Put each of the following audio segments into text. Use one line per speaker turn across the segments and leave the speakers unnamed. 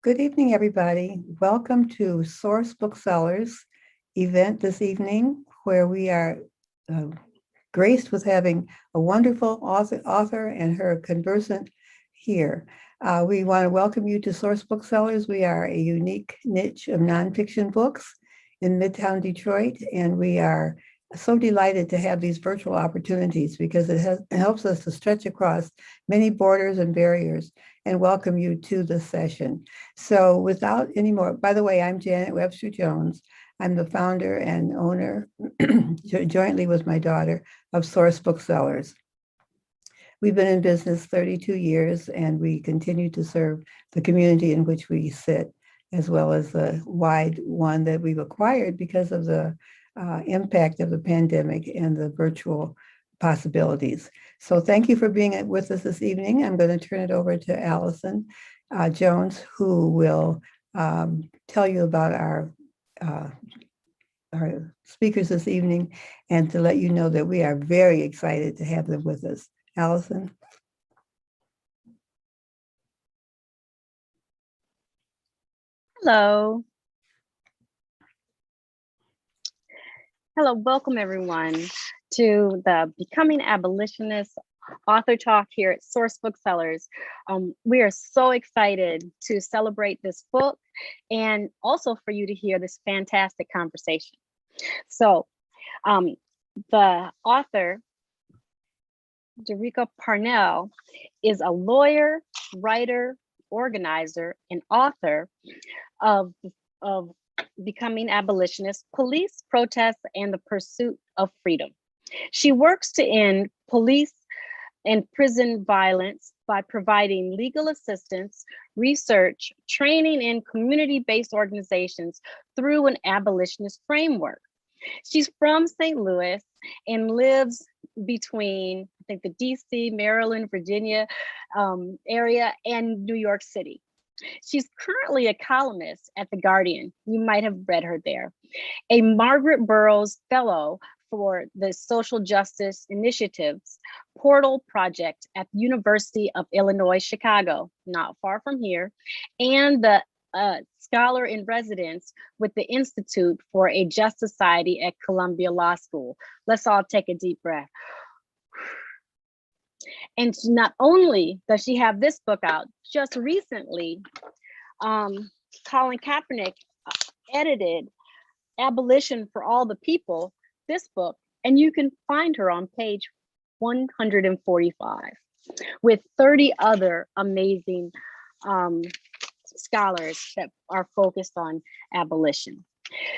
Good evening, everybody. Welcome to Source Booksellers event this evening, where we are uh, graced with having a wonderful author and her conversant here. We want to welcome you to Source Booksellers. We are a unique niche of nonfiction books in Midtown Detroit, and we are so delighted to have these virtual opportunities because it helps us to stretch across many borders and barriers and welcome you to the session. So without any more, by the way, I'm Janet Webster Jones. I'm the founder and owner, jointly with my daughter, of Source Booksellers. We've been in business 32 years, and we continue to serve the community in which we sit, as well as the wide one that we've acquired because of the impact of the pandemic and the virtual possibilities. So thank you for being with us this evening. I'm going to turn it over to Allison Jones, who will tell you about our speakers this evening, and to let you know that we are very excited to have them with us. Allison.
Hello. Hello, welcome everyone to the Becoming Abolitionist author talk here at Source Booksellers. We are so excited to celebrate this book and also for you to hear this fantastic conversation. So the author, Derecka Purnell, is a lawyer, writer, organizer, and author of Becoming Abolitionist, Police, Protests, and the Pursuit of Freedom. She works to end police and prison violence by providing legal assistance, research, training in community-based organizations through an abolitionist framework. She's from St. Louis and lives between, I think, the DC, Maryland, Virginia area and New York City. She's currently a columnist at The Guardian. You might have read her there. A Margaret Burroughs Fellow for the Social Justice Initiatives Portal Project at the University of Illinois, Chicago, not far from here, and the Scholar in Residence with the Institute for a Just Society at Columbia Law School. Let's all take a deep breath. And not only does she have this book out, just recently, Colin Kaepernick edited Abolition for All the People, this book, and you can find her on page 145 with 30 other amazing scholars that are focused on abolition.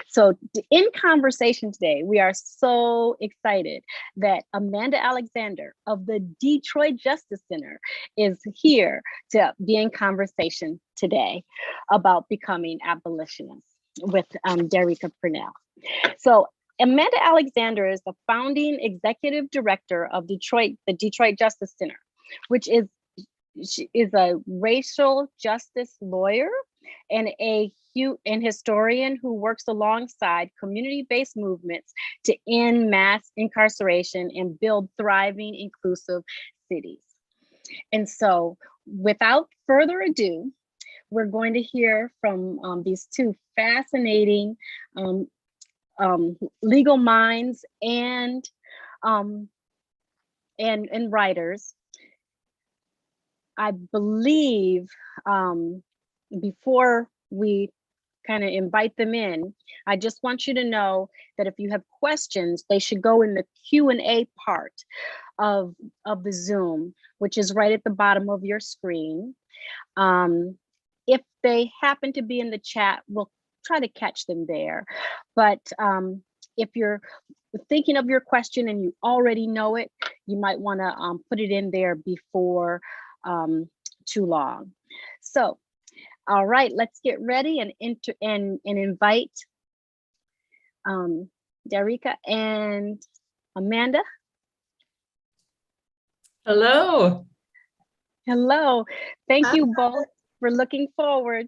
So in conversation today, we are so excited that Amanda Alexander of the Detroit Justice Center is here to be in conversation today about becoming abolitionists with Derecka Purnell. So Amanda Alexander is the founding executive director of the Detroit Justice Center, which is a racial justice lawyer and a historian who works alongside community-based movements to end mass incarceration and build thriving, inclusive cities. And so without further ado, we're going to hear from these two fascinating legal minds and writers. I believe before we kind of invite them in, I just want you to know that if you have questions, they should go in the Q&A part of the Zoom, which is right at the bottom of your screen. If they happen to be in the chat, we'll try to catch them there. But if you're thinking of your question and you already know it, you might want to put it in there before too long. So, all right, let's get ready and invite Derecka and Amanda.
Hello.
Hello. Thank you both for looking forward.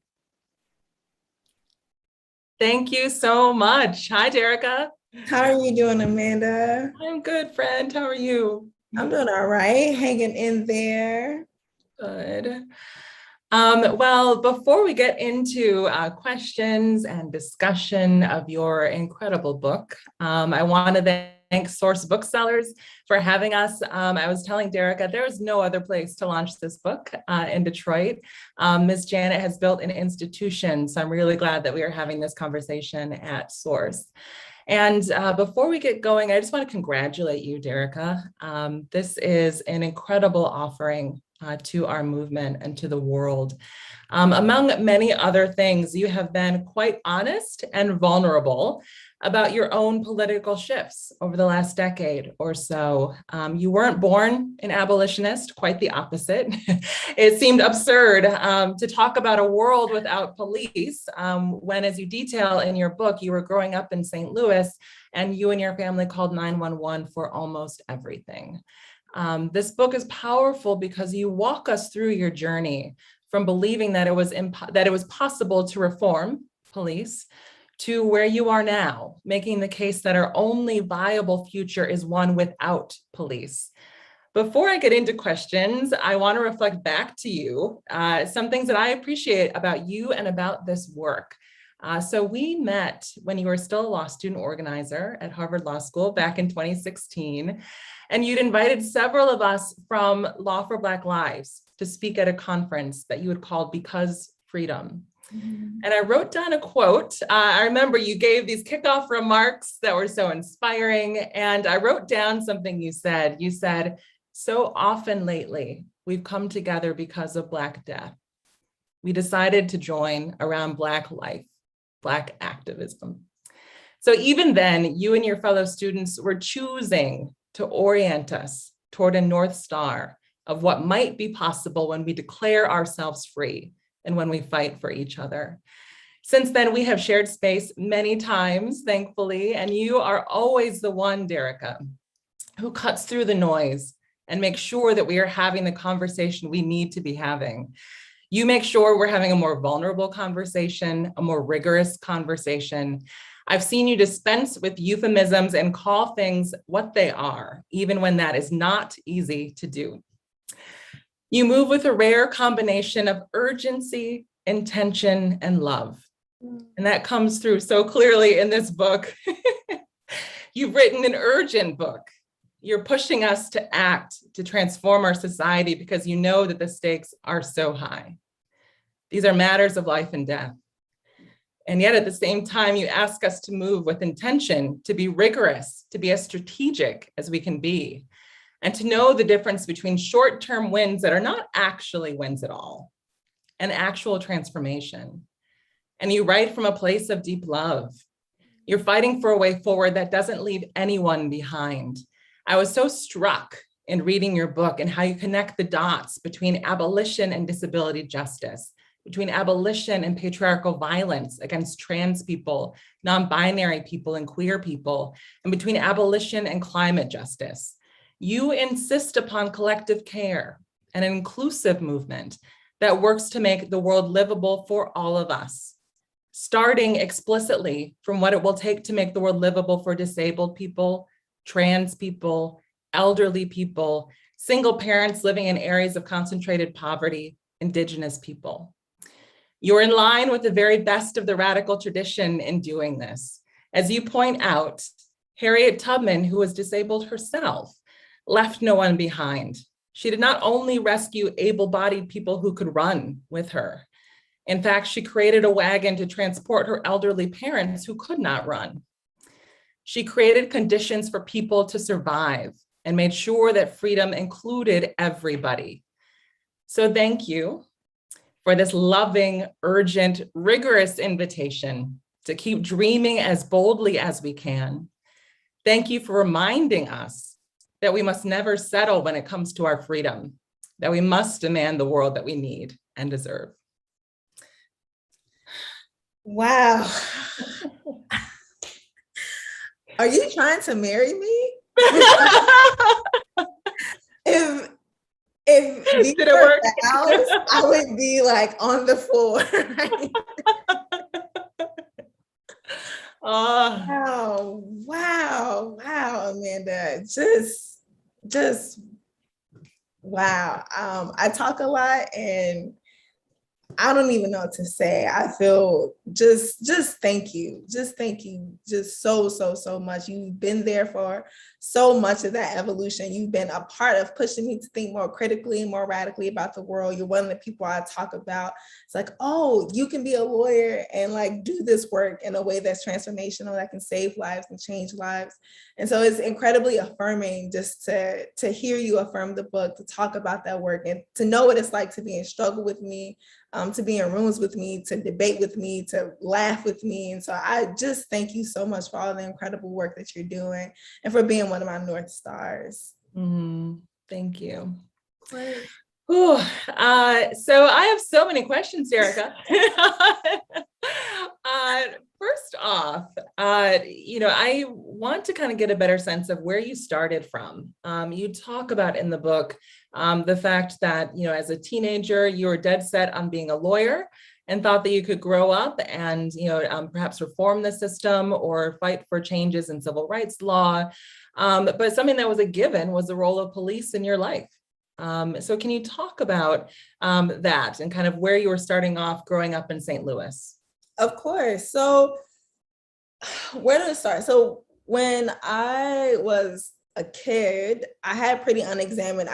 Thank you so much. Hi, Derecka.
How are you doing, Amanda?
I'm good, friend. How are you?
I'm doing all right, hanging in there.
Good. Well, before we get into questions and discussion of your incredible book, I want to thank Source Booksellers for having us. I was telling Derecka, there is no other place to launch this book in Detroit. Ms. Janet has built an institution, so I'm really glad that we are having this conversation at Source. And before we get going, I just want to congratulate you, Derecka. This is an incredible offering to our movement and to the world. Among many other things, you have been quite honest and vulnerable about your own political shifts over the last decade or so. You weren't born an abolitionist, quite the opposite. It seemed absurd to talk about a world without police when, as you detail in your book, you were growing up in St. Louis and you and your family called 911 for almost everything. This book is powerful because you walk us through your journey from believing that it was possible to reform police to where you are now, making the case that our only viable future is one without police. Before I get into questions, I want to reflect back to you some things that I appreciate about you and about this work. So we met when you were still a law student organizer at Harvard Law School back in 2016, and you'd invited several of us from Law for Black Lives to speak at a conference that you had called Because Freedom. And I wrote down a quote. I remember you gave these kickoff remarks that were so inspiring, and I wrote down something you said. You said, "So often lately, we've come together because of Black death. We decided to join around Black life, Black activism." So even then, you and your fellow students were choosing to orient us toward a North Star of what might be possible when we declare ourselves free and when we fight for each other. Since then, we have shared space many times, thankfully, and you are always the one, Derecka, who cuts through the noise and makes sure that we are having the conversation we need to be having. You make sure we're having a more vulnerable conversation, a more rigorous conversation. I've seen you dispense with euphemisms and call things what they are, even when that is not easy to do. You move with a rare combination of urgency, intention, and love. And that comes through so clearly in this book. You've written an urgent book. You're pushing us to act, to transform our society because you know that the stakes are so high. These are matters of life and death. And yet at the same time, you ask us to move with intention, to be rigorous, to be as strategic as we can be, and to know the difference between short-term wins that are not actually wins at all and actual transformation. And you write from a place of deep love. You're fighting for a way forward that doesn't leave anyone behind. I was so struck in reading your book and how you connect the dots between abolition and disability justice, between abolition and patriarchal violence against trans people, non-binary people, and queer people, and between abolition and climate justice. You insist upon collective care and an inclusive movement that works to make the world livable for all of us, starting explicitly from what it will take to make the world livable for disabled people, trans people, elderly people, single parents living in areas of concentrated poverty, Indigenous people. You're in line with the very best of the radical tradition in doing this. As you point out, Harriet Tubman, who was disabled herself, left no one behind. She did not only rescue able-bodied people who could run with her. In fact, she created a wagon to transport her elderly parents who could not run. She created conditions for people to survive and made sure that freedom included everybody. So thank you for this loving, urgent, rigorous invitation to keep dreaming as boldly as we can. Thank you for reminding us that we must never settle when it comes to our freedom, that we must demand the world that we need and deserve.
Wow. Are you trying to marry me? If these
Did it
were
work?
vows, I would be like on the floor.
Oh,
Wow, Amanda. Just wow. I talk a lot, and I don't even know what to say. I feel just thank you. Just thank you. Just so much. You've been there for so much of that evolution. You've been a part of pushing me to think more critically, more radically about the world. You're one of the people I talk about. It's like, oh, you can be a lawyer and like do this work in a way that's transformational, that can save lives and change lives. And so it's incredibly affirming just to hear you affirm the book, to talk about that work, and to know what it's like to be in struggle with me, to be in rooms with me, to debate with me, to laugh with me. And so I just thank you so much for all the incredible work that you're doing and for being one of my North Stars.
Thank you. Ooh, so I have so many questions, Derecka. First off, I want to kind of get a better sense of where you started from. You talk about in the book the fact that, as a teenager, you were dead set on being a lawyer and thought that you could grow up and, perhaps reform the system or fight for changes in civil rights law. But something that was a given was the role of police in your life. So can you talk about that and kind of where you were starting off growing up in St. Louis?
Of course. So where do I start? So when I was a kid, I had pretty unexamined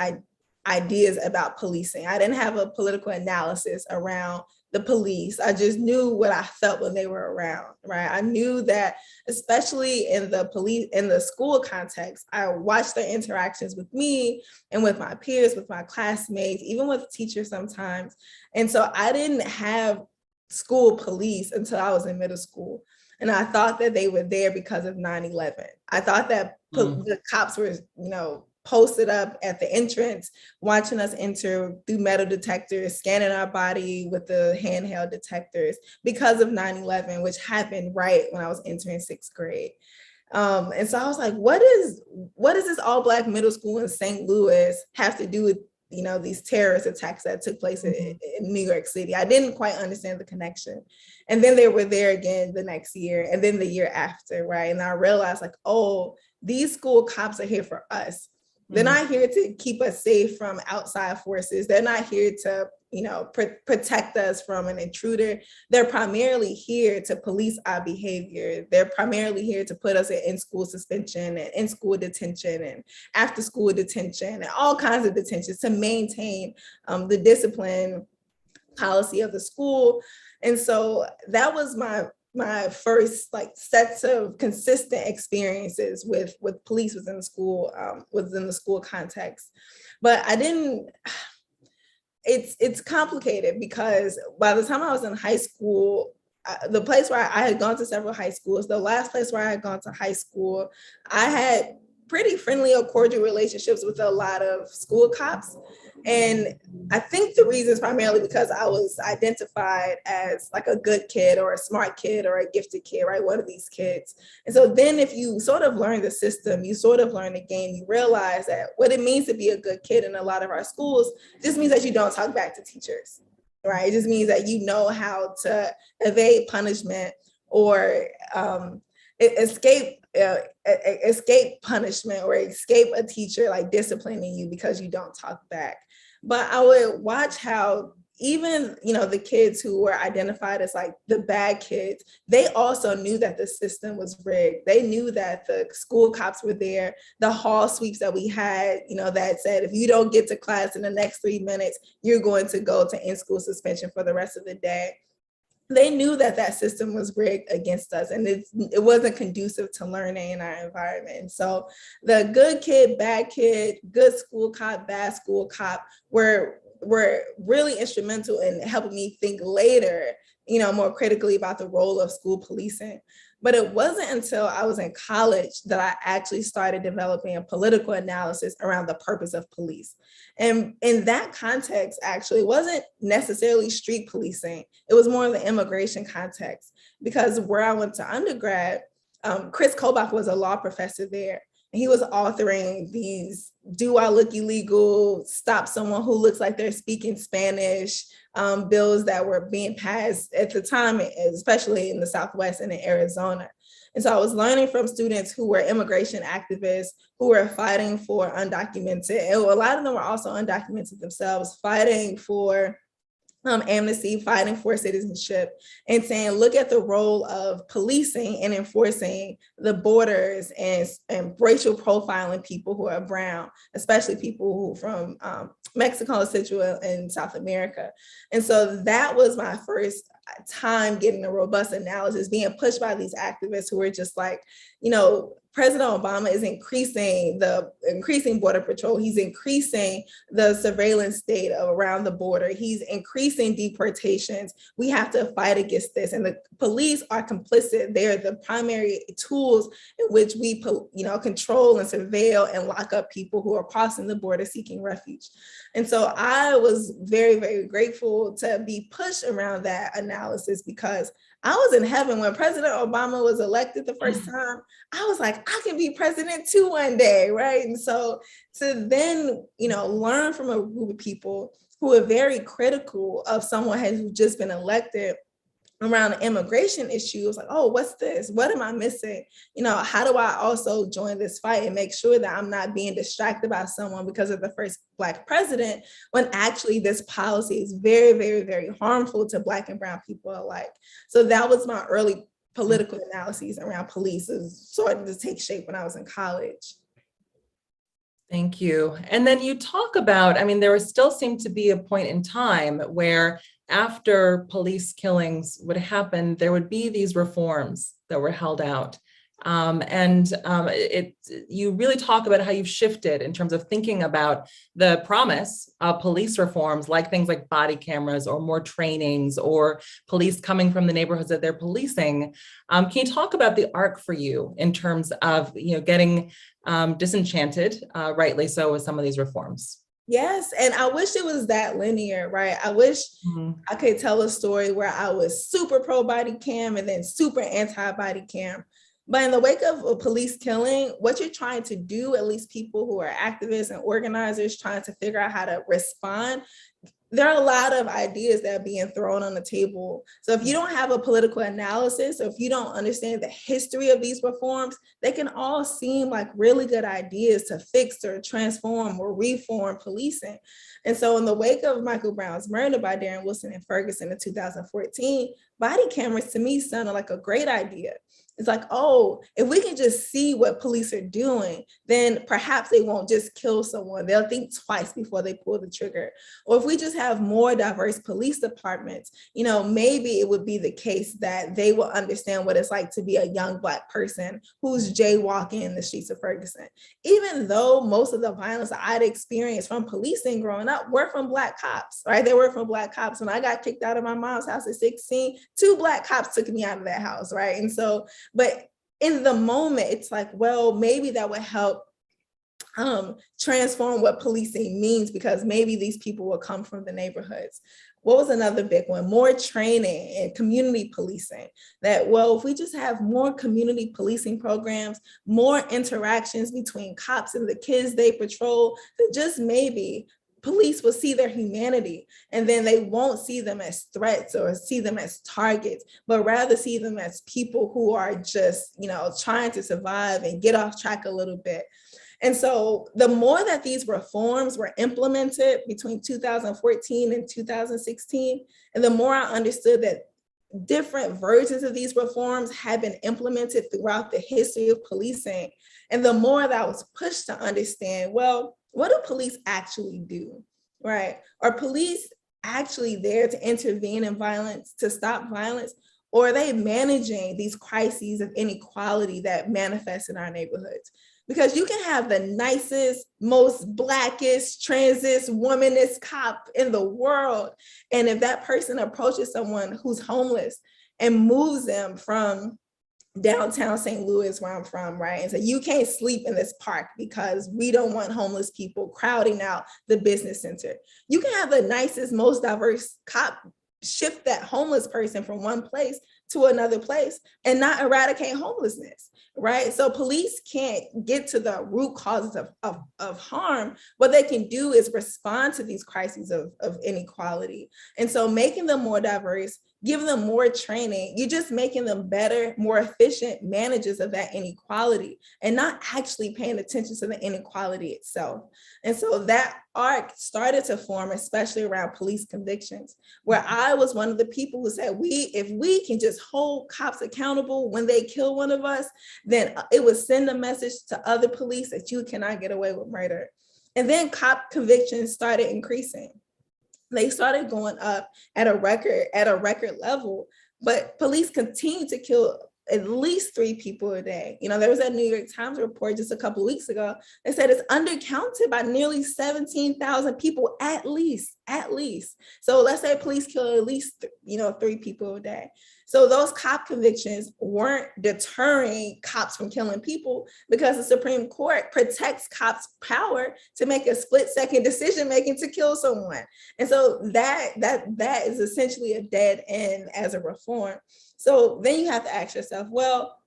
ideas about policing. I didn't have a political analysis around the police. I just knew what I felt when they were around, right? I knew that, especially in the school context, I watched their interactions with me and with my peers, with my classmates, even with teachers sometimes. And so I didn't have school police until I was in middle school. And I thought that they were there because of 9/11. I thought that the cops were, posted up at the entrance, watching us enter through metal detectors, scanning our body with the handheld detectors because of 9/11, which happened right when I was entering 6th grade. And so I was like, what does this all Black middle school in St. Louis have to do with, these terrorist attacks that took place in New York City? I didn't quite understand the connection. And then they were there again the next year and then the year after, right? And I realized like, oh, these school cops are here for us. They're not here to keep us safe from outside forces. They're not here to, protect us from an intruder. They're primarily here to police our behavior. They're primarily here to put us in school suspension and in school detention and after school detention and all kinds of detentions to maintain the discipline policy of the school. And so that was my first sets of consistent experiences with police within the school context. But it's complicated because by the time I was in high school, the place where I had gone to several high schools, the last place where I had gone to high school, I had pretty friendly or cordial relationships with a lot of school cops. And I think the reason is primarily because I was identified as like a good kid or a smart kid or a gifted kid, right? One of these kids. And so then if you sort of learn the system, you sort of learn the game, you realize that what it means to be a good kid in a lot of our schools just means that you don't talk back to teachers, right? It just means that you know how to evade punishment or escape punishment or escape a teacher like disciplining you because you don't talk back. But I would watch how even, the kids who were identified as like the bad kids, they also knew that the system was rigged. They knew that the school cops were there, the hall sweeps that we had, that said, if you don't get to class in the next 3 minutes, you're going to go to in-school suspension for the rest of the day. They knew that system was rigged against us and it wasn't conducive to learning in our environment. So the good kid, bad kid, good school cop, bad school cop were really instrumental in helping me think later, more critically about the role of school policing. But it wasn't until I was in college that I actually started developing a political analysis around the purpose of police. And in that context, actually, it wasn't necessarily street policing. It was more in the immigration context, because where I went to undergrad, Chris Kobach was a law professor there. And he was authoring these "Do I Look Illegal?" "Stop Someone Who Looks Like They're Speaking Spanish" bills that were being passed at the time, especially in the Southwest and in Arizona. And so I was learning from students who were immigration activists, who were fighting for undocumented, and a lot of them were also undocumented themselves, fighting for Amnesty, fighting for citizenship, and saying, look at the role of policing and enforcing the borders and racial profiling people who are brown, especially people who from Mexico, Central, and South America. And so that was my first time getting a robust analysis, being pushed by these activists who were just like, President Obama is increasing border patrol. He's increasing the surveillance state around the border. He's increasing deportations. We have to fight against this. And the police are complicit. They're the primary tools in which we, control and surveil and lock up people who are crossing the border seeking refuge. And so I was very, very grateful to be pushed around that analysis, because I was in heaven when President Obama was elected the first time. I was like, I can be president too one day, right? And so to then, learn from a group of people who are very critical of someone who's just been elected around the immigration issue, it was like, oh, what's this? What am I missing? How do I also join this fight and make sure that I'm not being distracted by someone because of the first Black president, when actually this policy is very, very, very harmful to Black and brown people alike. So that was my early political analyses around police, is starting to take shape when I was in college.
Thank you. And then you talk about, there still seemed to be a point in time where after police killings would happen, there would be these reforms that were held out. You really talk about how you've shifted in terms of thinking about the promise of police reforms, like things like body cameras or more trainings or police coming from the neighborhoods that they're policing. Can you talk about the arc for you in terms of getting disenchanted, rightly so, with some of these reforms?
Yes, and I wish it was that linear, right? I wish I could tell a story where I was super pro body cam and then super anti body cam. But in the wake of a police killing, what you're trying to do, at least people who are activists and organizers trying to figure out how to respond, there are a lot of ideas that are being thrown on the table. So if you don't have a political analysis, or if you don't understand the history of these reforms, they can all seem like really good ideas to fix or transform or reform policing. And so in the wake of Michael Brown's murder by Darren Wilson and Ferguson in 2014, body cameras to me sounded like a great idea. It's like, oh, if we can just see what police are doing, then perhaps they won't just kill someone. They'll think twice before they pull the trigger. Or if we just have more diverse police departments, maybe it would be the case that they will understand what it's like to be a young Black person who's jaywalking in the streets of Ferguson. Even though most of the violence that I'd experienced from policing growing up were from Black cops, right? They were from Black cops. When I got kicked out of my mom's house at 16, 2 Black cops took me out of that house, right? And so, but in the moment, it's like, well, maybe that would help transform what policing means, because maybe these people will come from the neighborhoods. What was another big one? More training and community policing. That, well, if we just have more community policing programs, more interactions between cops and the kids they patrol, then just maybe police will see their humanity, and then they won't see them as threats or see them as targets, but rather see them as people who are just, trying to survive and get off track a little bit. And so the more that these reforms were implemented between 2014 and 2016, and the more I understood that different versions of these reforms had been implemented throughout the history of policing, and the more that I was pushed to understand, well, what do police actually do, right? Are police actually there to intervene in violence, to stop violence? Or are they managing these crises of inequality that manifest in our neighborhoods? Because you can have the nicest, most Blackest, transist, womanist cop in the world. And if that person approaches someone who's homeless and moves them from downtown St. Louis, where I'm from, right? And so you can't sleep in this park because we don't want homeless people crowding out the business center. You can have the nicest, most diverse cop shift that homeless person from one place to another place and not eradicate homelessness, right? So police can't get to the root causes of harm. What they can do is respond to these crises of inequality. And so making them more diverse, giving them more training, you're just making them better, more efficient managers of that inequality and not actually paying attention to the inequality itself. And so that arc started to form, especially around police convictions, where I was one of the people who said, if we can just hold cops accountable when they kill one of us, then it would send a message to other police that you cannot get away with murder. And then cop convictions started increasing. They started going up at a record level, but police continue to kill at least 3 people a day. There was that New York Times report just a couple of weeks ago that said it's undercounted by nearly 17,000 people at least. So let's say police kill at least 3 people a day. So those cop convictions weren't deterring cops from killing people because the Supreme Court protects cops' power to make a split-second decision-making to kill someone. And so that is essentially a dead end as a reform. So then you have to ask yourself, well,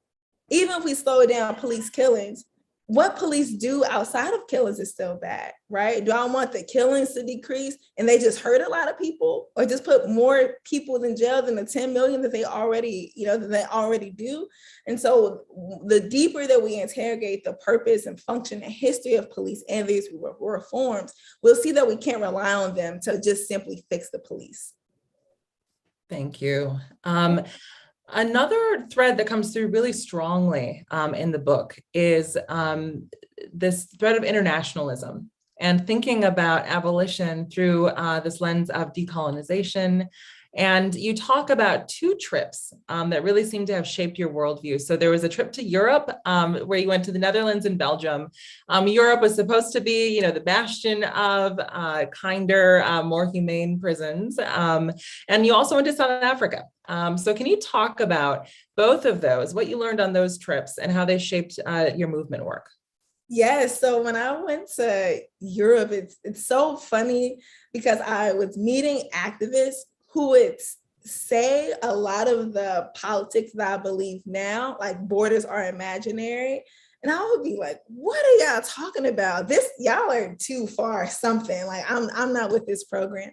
even if we slow down police killings, what police do outside of killings is still bad, right? Do I want the killings to decrease and they just hurt a lot of people, or just put more people in jail than the 10 million that they already do? And so the deeper that we interrogate the purpose and function and history of police and these reforms, we'll see that we can't rely on them to just simply fix the police.
Thank you. Another thread that comes through really strongly in the book is this thread of internationalism and thinking about abolition through this lens of decolonization. And you talk about 2 trips that really seem to have shaped your worldview. So there was a trip to Europe where you went to the Netherlands and Belgium. Europe was supposed to be, the bastion of kinder, more humane prisons. And you also went to South Africa. So can you talk about both of those, what you learned on those trips and how they shaped your movement work?
Yes. So when I went to Europe, it's so funny because I was meeting activists who would say a lot of the politics that I believe now, like borders are imaginary. And I would be like, what are y'all talking about? Y'all are too far something. Like I'm not with this program.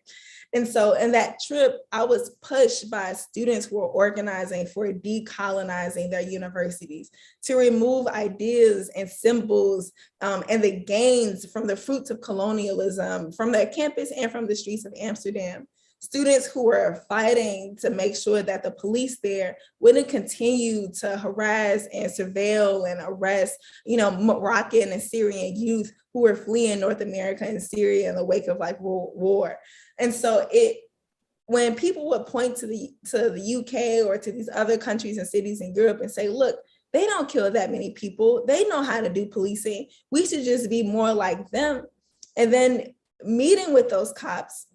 And so in that trip, I was pushed by students who were organizing for decolonizing their universities to remove ideas and symbols and the gains from the fruits of colonialism from their campus and from the streets of Amsterdam. Students who were fighting to make sure that the police there wouldn't continue to harass and surveil and arrest, Moroccan and Syrian youth who were fleeing North America and Syria in the wake of World War. And so when people would point to the UK or to these other countries and cities in Europe and say, look, they don't kill that many people. They know how to do policing. We should just be more like them. And then meeting with those cops,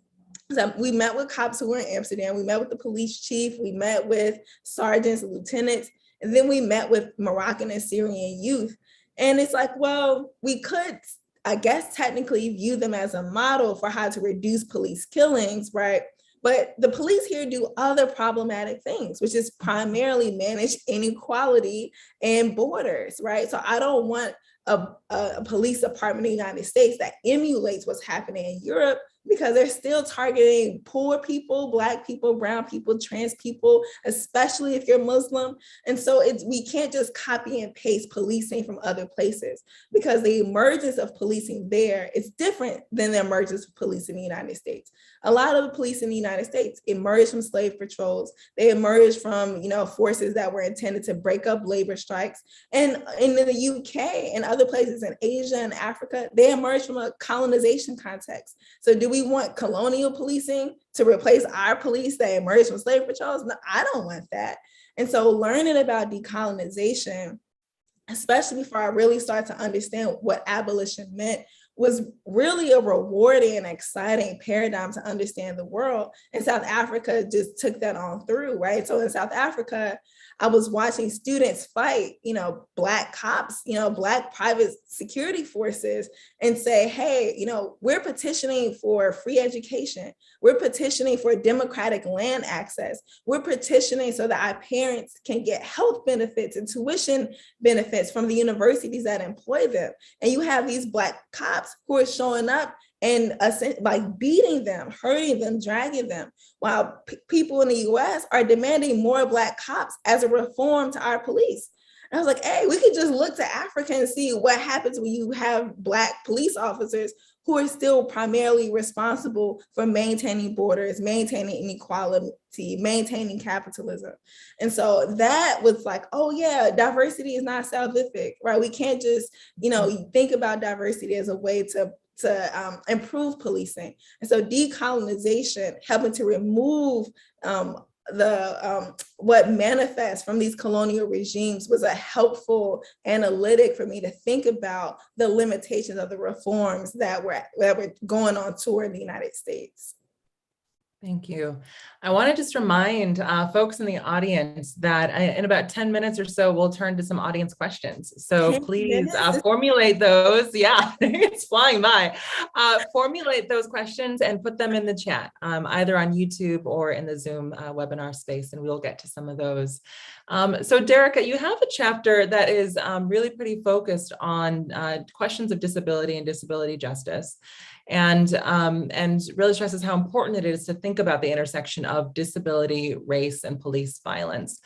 so we met with cops who were in Amsterdam. We met with the police chief. We met with sergeants and lieutenants. And then we met with Moroccan and Syrian youth. And it's like, well, we could, I guess, technically view them as a model for how to reduce police killings, right? But the police here do other problematic things, which is primarily manage inequality and borders, right? So I don't want a police department in the United States that emulates what's happening in Europe, because they're still targeting poor people, Black people, brown people, trans people, especially if you're Muslim. And so we can't just copy and paste policing from other places, because the emergence of policing there is different than the emergence of police in the United States. A lot of the police in the United States emerged from slave patrols. They emerged from, forces that were intended to break up labor strikes. And in the UK and other places in Asia and Africa, they emerged from a colonization context. So do we want colonial policing to replace our police that emerged from slave patrols? No, I don't want that. And so learning about decolonization, especially before I really started to understand what abolition meant, was really a rewarding and exciting paradigm to understand the world. And South Africa just took that on through, right? So in South Africa, I was watching students fight, Black cops, Black private security forces, and say, hey, we're petitioning for free education. We're petitioning for democratic land access. We're petitioning so that our parents can get health benefits and tuition benefits from the universities that employ them. And you have these Black cops who are showing up and like beating them, hurting them, dragging them, while people in the US are demanding more Black cops as a reform to our police. And I was like, hey, we could just look to Africa and see what happens when you have Black police officers who are still primarily responsible for maintaining borders, maintaining inequality, maintaining capitalism. And so that was like, oh yeah, diversity is not salvific, right? We can't just, think about diversity as a way to improve policing. And so decolonization, helping to remove what manifests from these colonial regimes, was a helpful analytic for me to think about the limitations of the reforms that were going on tour in the United States.
Thank you. I want to just remind folks in the audience that in about 10 minutes or so, we'll turn to some audience questions. So please formulate those. Yeah, it's flying by. Formulate those questions and put them in the chat, either on YouTube or in the Zoom webinar space, and we'll get to some of those. So Derecka, you have a chapter that is really pretty focused on questions of disability and disability justice. And really stresses how important it is to think about the intersection of disability, race, and police violence.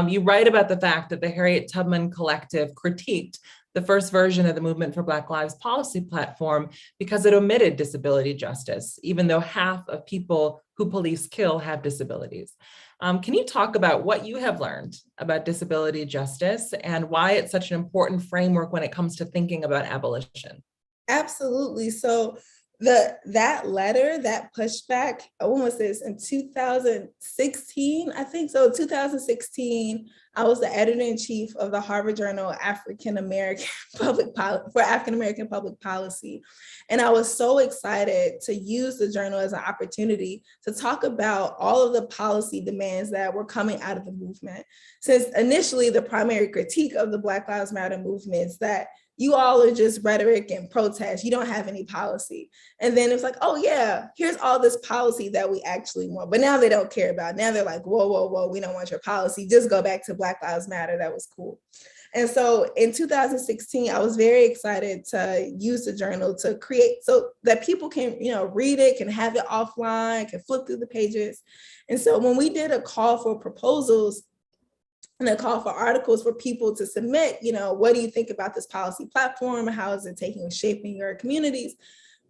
You write about the fact that the Harriet Tubman Collective critiqued the first version of the Movement for Black Lives policy platform because it omitted disability justice, even though half of people who police kill have disabilities. Can you talk about what you have learned about disability justice and why it's such an important framework when it comes to thinking about abolition?
Absolutely. So that letter, that pushback, when was this? In 2016, I think so. 2016, I was the editor-in-chief of the Harvard Journal African-American Public Policy. And I was so excited to use the journal as an opportunity to talk about all of the policy demands that were coming out of the movement. Since initially the primary critique of the Black Lives Matter movement is that you all are just rhetoric and protest. You don't have any policy. And then it's like, oh yeah, here's all this policy that we actually want. But now they don't care about it. Now they're like, whoa, whoa, whoa, we don't want your policy. Just go back to Black Lives Matter. That was cool. And so in 2016, I was very excited to use the journal to create so that people can, read it, can have it offline, can flip through the pages. And so when we did a call for proposals, and a call for articles for people to submit, what do you think about this policy platform? How is it shaping your communities?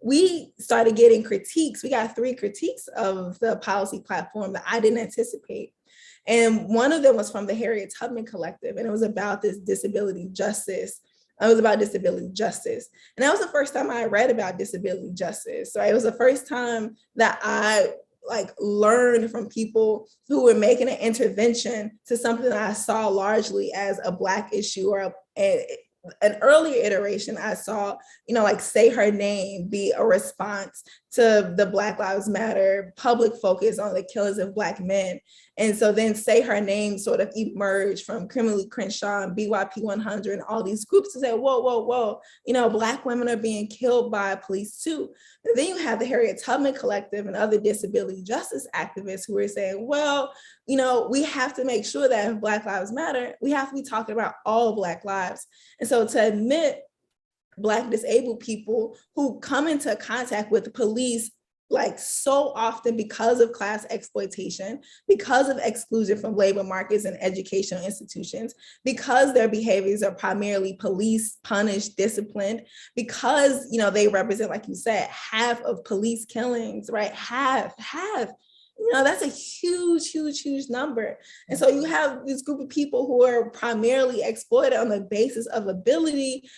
We started getting critiques. We got 3 critiques of the policy platform that I didn't anticipate. And one of them was from the Harriet Tubman Collective, and it was about this disability justice. It was about disability justice. And that was the first time I read about disability justice. So it was the first time that I learned from people who were making an intervention to something that I saw largely as a Black issue, or an earlier iteration I saw, Say Her Name be a response to the Black Lives Matter public focus on the killings of Black men. And so then Say Her Name sort of emerged from Kimberly Crenshaw and BYP 100 and all these groups to say, whoa, whoa, whoa, Black women are being killed by police too. And then you have the Harriet Tubman Collective and other disability justice activists who are saying, well, we have to make sure that if Black Lives Matter, we have to be talking about all Black lives. And so to admit Black disabled people who come into contact with the police so often because of class exploitation, because of exclusion from labor markets and educational institutions, because their behaviors are primarily police punished, disciplined, because they represent, like you said, half of police killings, right? Half. That's a huge, huge, huge number. And so you have this group of people who are primarily exploited on the basis of ability,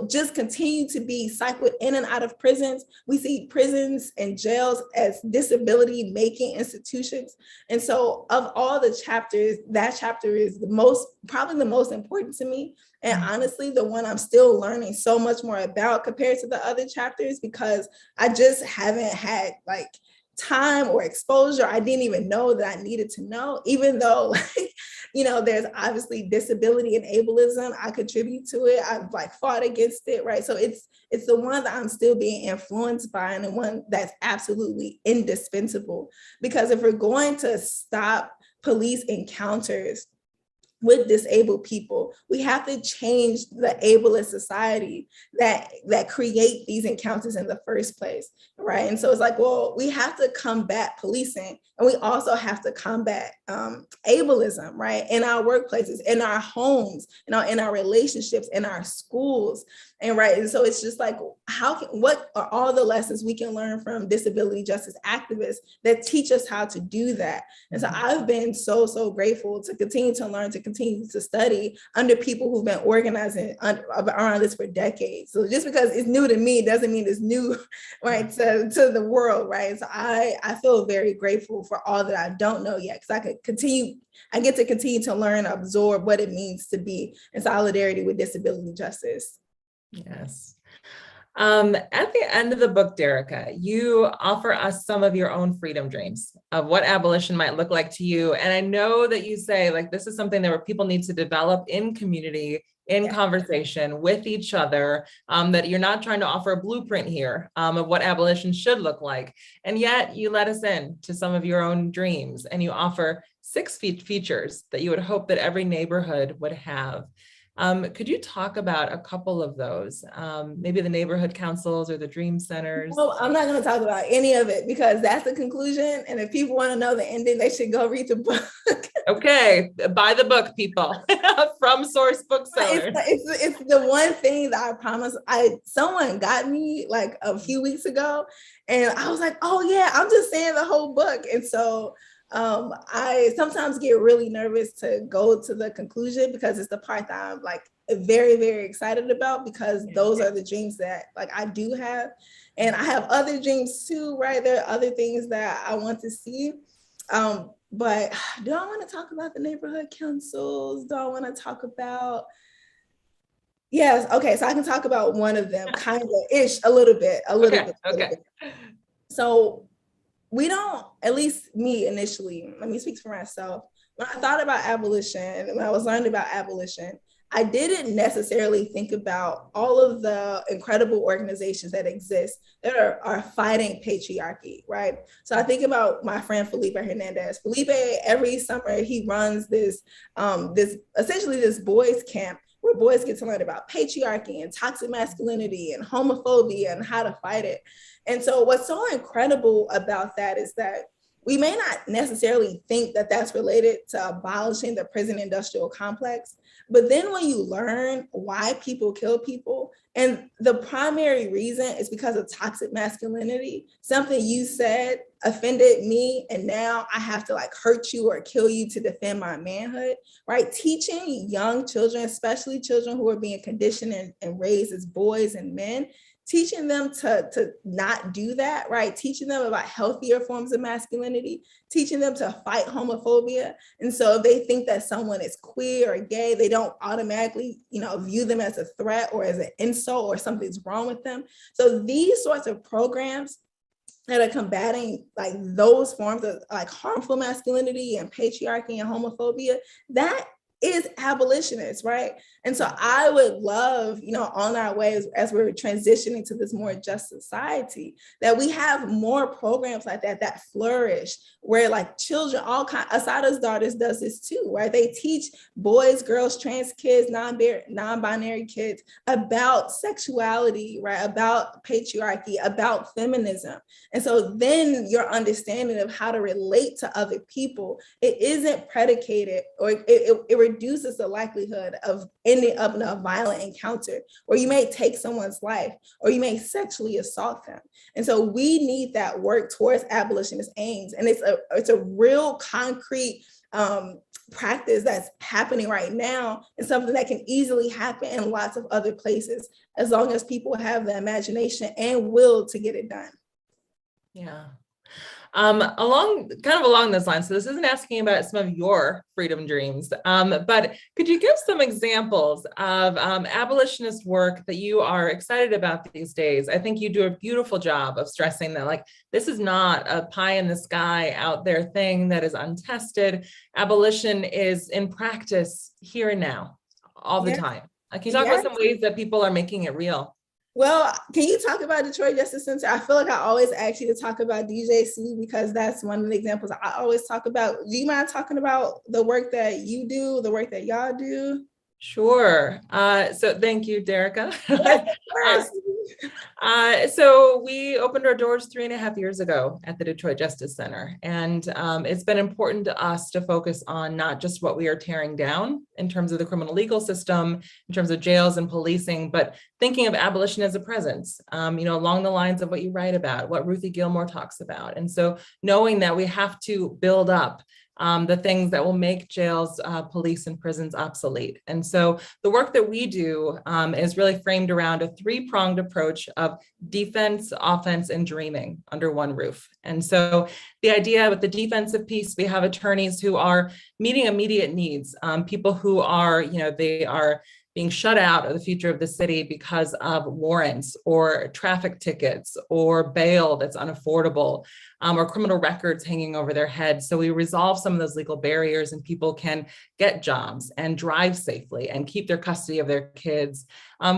just continue to be cycled in and out of prisons. We see prisons and jails as disability making institutions. And so of all the chapters, that chapter is probably the most important to me. And honestly, the one I'm still learning so much more about compared to the other chapters, because I just haven't had time or exposure. I didn't even know that I needed to know, even though, there's obviously disability and ableism. I contribute to it. I've fought against it, right? So it's the one that I'm still being influenced by, and the one that's absolutely indispensable. Because if we're going to stop police encounters with disabled people. We have to change the ableist society that create these encounters in the first place, right? And so it's like, well, we have to combat policing, and we also have to combat ableism, right? In our workplaces, in our homes, in our relationships, in our schools, and right. And so it's just like, what are all the lessons we can learn from disability justice activists that teach us how to do that? And so I've been so grateful to continue to learn, to continue to study under people who've been organizing around this for decades. So just because it's new to me doesn't mean it's new, right, to the world, right? So I feel very grateful for all that I don't know yet, because I get to continue to learn, absorb what it means to be in solidarity with disability justice.
Yes. At the end of the book, Derecka, you offer us some of your own freedom dreams of what abolition might look like to you. And I know that you say, like, this is something that people need to develop in community, in conversation with each other, that you're not trying to offer a blueprint here of what abolition should look like. And yet you let us in to some of your own dreams, and you offer 6 features that you would hope that every neighborhood would have. Could you talk about a couple of those? Maybe the neighborhood councils or the dream centers?
No, I'm not going to talk about any of it, because that's the conclusion. And if people want to know the ending, they should go read the book.
Okay, buy the book, people, from Source Booksellers.
It's the one thing that I promise. Someone got me like a few weeks ago, and I was like, oh yeah, I'm just saying the whole book. And so I sometimes get really nervous to go to the conclusion, because it's the part that I'm like very, very excited about, because those are the dreams that like I do have. And I have other dreams too, right? There are other things that I want to see. But do I want to talk about the neighborhood councils? Do I want to talk about, yes, okay, so I can talk about one of them, kind of ish, a little bit. So we don't, at least me initially, let me speak for myself. When I thought about abolition, when I was learning about abolition, I didn't necessarily think about all of the incredible organizations that exist that are fighting patriarchy, right? So I think about my friend Felipe Hernandez. Felipe, every summer, he runs this essentially this boys camp where boys get to learn about patriarchy and toxic masculinity and homophobia and how to fight it. And so what's so incredible about that is that we may not necessarily think that that's related to abolishing the prison industrial complex, but then when you learn why people kill people, and the primary reason is because of toxic masculinity, something you said offended me, and now I have to like hurt you or kill you to defend my manhood, right? Teaching young children, especially children who are being conditioned and raised as boys and men, teaching them to not do that, right? Teaching them about healthier forms of masculinity, teaching them to fight homophobia. And so if they think that someone is queer or gay, they don't automatically, view them as a threat or as an insult or something's wrong with them. So these sorts of programs that are combating like those forms of like harmful masculinity and patriarchy and homophobia, that is abolitionists, right? And so I would love, on our way as we're transitioning to this more just society, that we have more programs like that flourish, where like children, all kinds, Asada's Daughters does this too, right? They teach boys, girls, trans kids, non-binary kids about sexuality, right? About patriarchy, about feminism. And so then your understanding of how to relate to other people, it isn't predicated, or it reduces the likelihood of ending up in a violent encounter where you may take someone's life or you may sexually assault them. And so we need that work towards abolitionist aims. And it's a real concrete practice that's happening right now, and something that can easily happen in lots of other places, as long as people have the imagination and will to get it done.
Yeah. Along those lines, so this isn't asking about some of your freedom dreams, but could you give some examples of abolitionist work that you are excited about these days? I think you do a beautiful job of stressing that, like, this is not a pie in the sky out there thing that is untested. Abolition is in practice here and now, all the time. Can you talk about some ways that people are making it real?
Well, can you talk about Detroit Justice Center? I feel like I always ask you to talk about DJC because that's one of the examples I always talk about. Do you mind talking about the work that you do, the work that y'all do?
Sure. So thank you, Derecka.
Yes, of course.
So we opened our doors 3.5 years ago at the Detroit Justice Center. And it's been important to us to focus on not just what we are tearing down in terms of the criminal legal system, in terms of jails and policing, but thinking of abolition as a presence, along the lines of what you write about, what Ruthie Gilmore talks about. And so knowing that we have to build up the things that will make jails, police, and prisons obsolete. And so the work that we do is really framed around a three-pronged approach of defense, offense, and dreaming under one roof. And so the idea with the defensive piece, we have attorneys who are meeting immediate needs, people who are, they are being shut out of the future of the city because of warrants or traffic tickets or bail that's unaffordable, or criminal records hanging over their heads. So we resolve some of those legal barriers and people can get jobs and drive safely and keep their custody of their kids.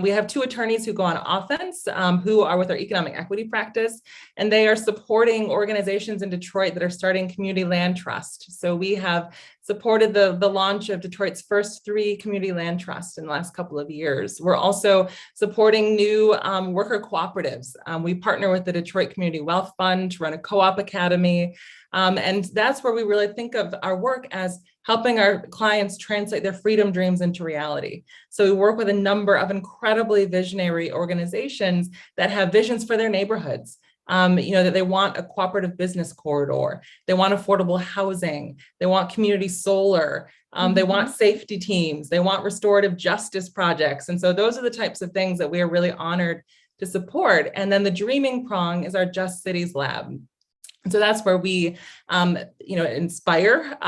We have two attorneys who go on offense, who are with our economic equity practice, and they are supporting organizations in Detroit that are starting community land trust. So we have supported the launch of Detroit's first 3 community land trusts in the last couple of years. We're also supporting new worker cooperatives. We partner with the Detroit Community Wealth Fund to run a co-op academy. And that's where we really think of our work as helping our clients translate their freedom dreams into reality. So we work with a number of incredibly visionary organizations that have visions for their neighborhoods. That they want a cooperative business corridor, they want affordable housing, they want community solar, they want safety teams, they want restorative justice projects. And so those are the types of things that we are really honored to support. And then the dreaming prong is our Just Cities Lab. So that's where we, inspire,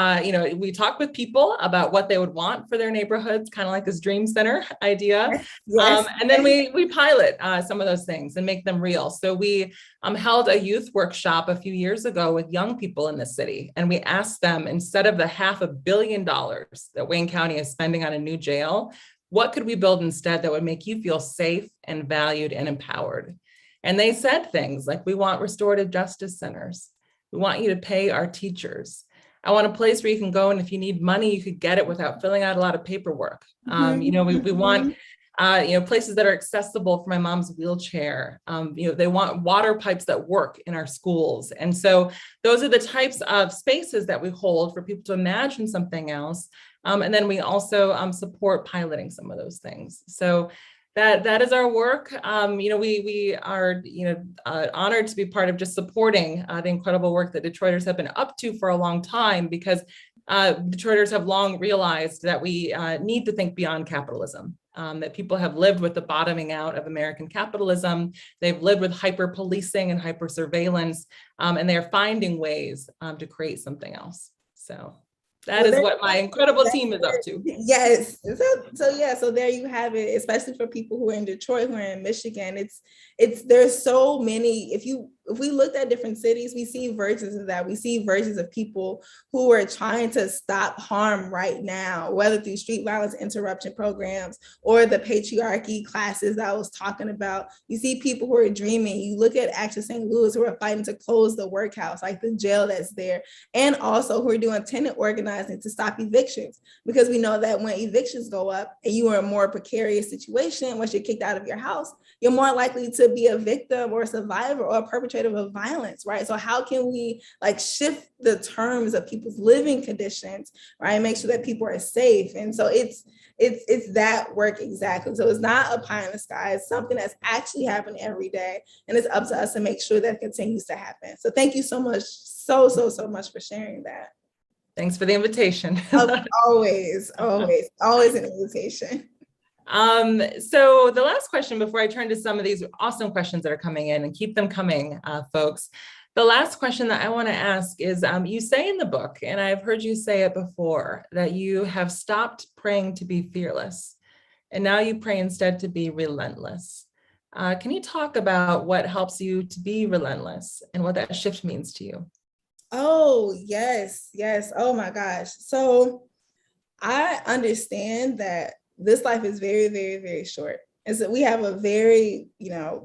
we talk with people about what they would want for their neighborhoods, kind of like this dream center idea.
Yes.
And then we pilot some of those things and make them real. So we held a youth workshop a few years ago with young people in the city. And we asked them, instead of the $500 million that Wayne County is spending on a new jail, what could we build instead that would make you feel safe and valued and empowered? And they said things like, we want restorative justice centers. We want you to pay our teachers. I want a place where you can go, and if you need money, you could get it without filling out a lot of paperwork. We want, places that are accessible for my mom's wheelchair. They want water pipes that work in our schools. And so those are the types of spaces that we hold for people to imagine something else. And then we also support piloting some of those things. So that is our work. We are honored to be part of just supporting the incredible work that Detroiters have been up to for a long time, because Detroiters have long realized that we need to think beyond capitalism. That people have lived with the bottoming out of American capitalism. They've lived with hyper policing and hyper surveillance, and they are finding ways to create something else. So that is what my incredible team is up to.
Yes. So there you have it, especially for people who are in Detroit, who are in Michigan. There's so many, if we looked at different cities, we see versions of that. We see versions of people who are trying to stop harm right now, whether through street violence interruption programs or the patriarchy classes that I was talking about. You see people who are dreaming. You look at Action St. Louis, who are fighting to close the workhouse, like the jail that's there, and also who are doing tenant organizing to stop evictions, because we know that when evictions go up and you are in a more precarious situation, once you're kicked out of your house, you're more likely to be a victim or a survivor or a perpetrator of violence, right? So how can we shift the terms of people's living conditions, right? Make sure that people are safe. And so it's that work exactly. So it's not a pie in the sky. It's something that's actually happening every day. And it's up to us to make sure that continues to happen. So thank you so much, so much for sharing that.
Thanks for the invitation.
Always an invitation.
So the last question before I turn to some of these awesome questions that are coming in, and keep them coming, folks. The last question that I want to ask is, you say in the book, and I've heard you say it before, that you have stopped praying to be fearless, and now you pray instead to be relentless. Can you talk about what helps you to be relentless and what that shift means to you?
Oh, yes. Oh my gosh. So I understand that this life is very, very, very short. And so we have a very,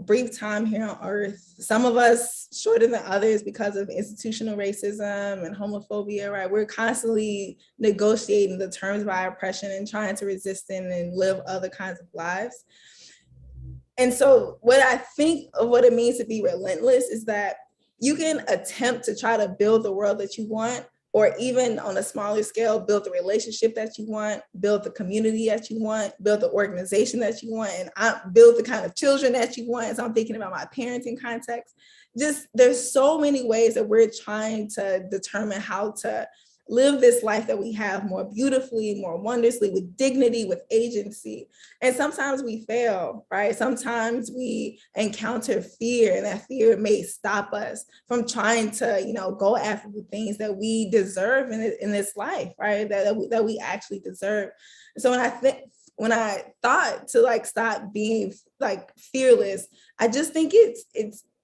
brief time here on earth. Some of us shorter than others because of institutional racism and homophobia, right? We're constantly negotiating the terms of our oppression and trying to resist it and live other kinds of lives. And so what I think of what it means to be relentless is that you can attempt to try to build the world that you want, or even on a smaller scale, build the relationship that you want, build the community that you want, build the organization that you want, and build the kind of children that you want. So I'm thinking about my parenting context. Just there's so many ways that we're trying to determine how to live this life that we have more beautifully, more wondrously, with dignity, with agency. And sometimes we fail, right? Sometimes we encounter fear, and that fear may stop us from trying to, go after the things that we deserve in this life, right? That we actually deserve. So when I thought to stop being fearless, I just think it's